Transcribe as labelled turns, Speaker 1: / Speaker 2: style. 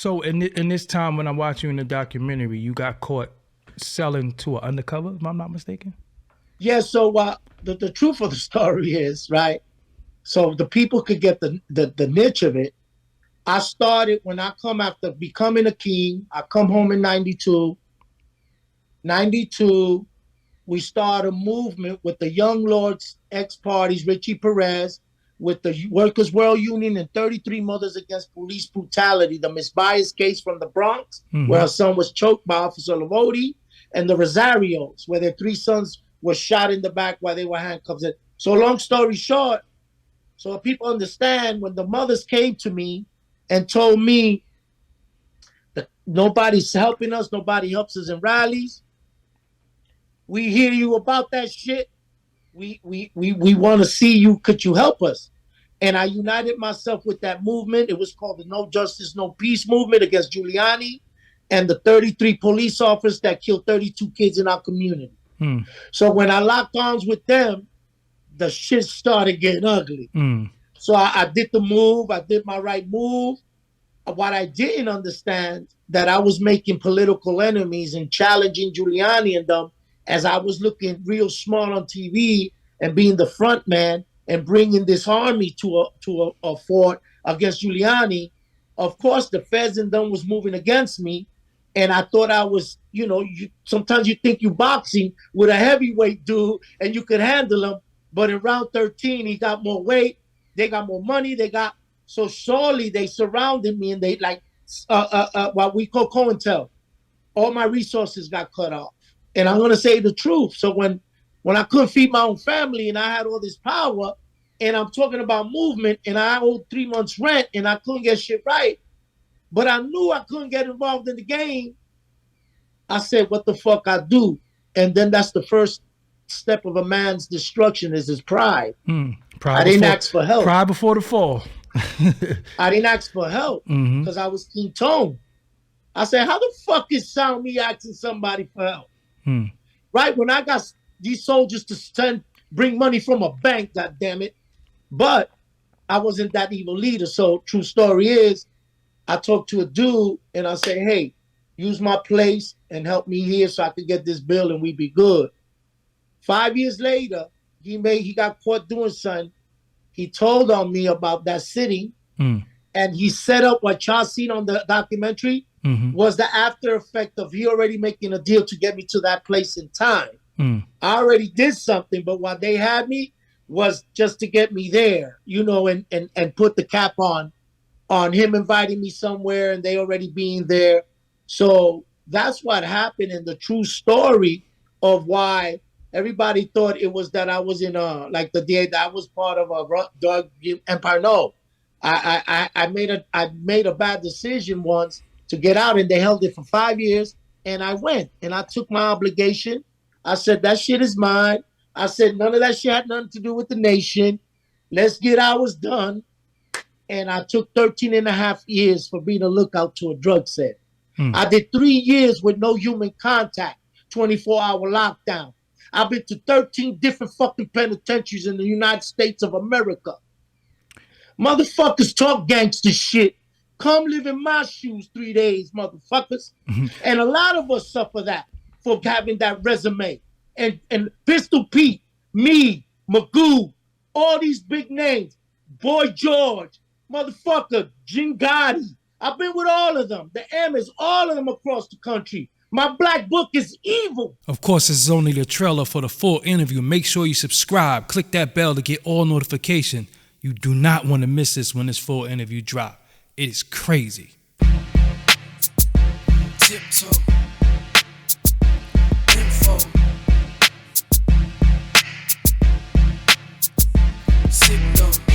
Speaker 1: So in this time when I'm watching you in the documentary, you got caught selling to an undercover, if I'm not mistaken?
Speaker 2: Yeah, so the truth of the story is, right? So the people could get the niche of it. I started when I come after becoming a king. I come home in 92. 92, we start a movement with the Young Lords ex-parties, Richie Perez, with the Workers' World Union and 33 Mothers Against Police Brutality, the Miss Bias case from the Bronx, where her son was choked by Officer Lavoti, and the Rosarios, where their 3 sons were shot in the back while they were handcuffed. So long story short, so people understand, when the mothers came to me and told me that nobody's helping us, nobody helps us in rallies, we hear you about that shit. We want to see you. Could you help us? And I united myself with that movement. It was called the No Justice, No Peace movement against Giuliani and the 33 police officers that killed 32 kids in our community. So when I locked arms with them, the shit started getting ugly. So I did the move. I did my right move. What I didn't understand, that I was making political enemies and challenging Giuliani and them, as I was looking real small on TV and being the front man and bringing this army to a fort against Giuliani. Of course, the feds and them was moving against me. And I thought I was, sometimes you think you boxing with a heavyweight dude and you could handle him. But in round 13, he got more weight. They got more money. So surely they surrounded me, and they what we call COINTEL. All my resources got cut off. And I'm going to say the truth. So when I couldn't feed my own family and I had all this power, and I'm talking about movement, and I owed 3 months rent and I couldn't get shit right, but I knew I couldn't get involved in the game, I said, what the fuck I do? And then that's the first step of a man's destruction, is his pride. I didn't ask for help.
Speaker 1: Pride before the fall.
Speaker 2: I didn't ask for help because I was King Tone. I said, how the fuck is Sound me asking somebody for help? Right? When I got these soldiers to bring money from a bank, God damn it. But I wasn't that evil leader. So true story is, I talked to a dude and I say, hey, use my place and help me here so I could get this bill and we be good. 5 years later, he got caught doing something. He told on me about that city, and he set up what y'all seen on the documentary was the after effect of he already making a deal to get me to that place in time. I already did something, but what they had me was just to get me there, and put the cap on him inviting me somewhere and they already being there. So that's what happened, in the true story of why everybody thought it was that I was in like the day that I was part of a drug empire. No, I made a bad decision once to get out, and they held it for 5 years, and I went and I took my obligation. I said, that shit is mine. I said, none of that shit had nothing to do with the nation. Let's get ours done. And I took 13 and a half years for being a lookout to a drug set. I did 3 years with no human contact, 24-hour lockdown. I've been to 13 different fucking penitentiaries in the United States of America. Motherfuckers talk gangster shit. Come live in my shoes 3 days, motherfuckers. And a lot of us suffer that for having that resume. And Pistol Pete, me, Magoo, all these big names, Boy George, motherfucker, Gotti. I've been with all of them. The Emmys, all of them across the country. My black book is evil.
Speaker 1: Of course, this is only the trailer for the full interview. Make sure you subscribe. Click that bell to get all notification. You do not want to miss this when this full interview drop. It is crazy. Tiptoe. Info. Signal.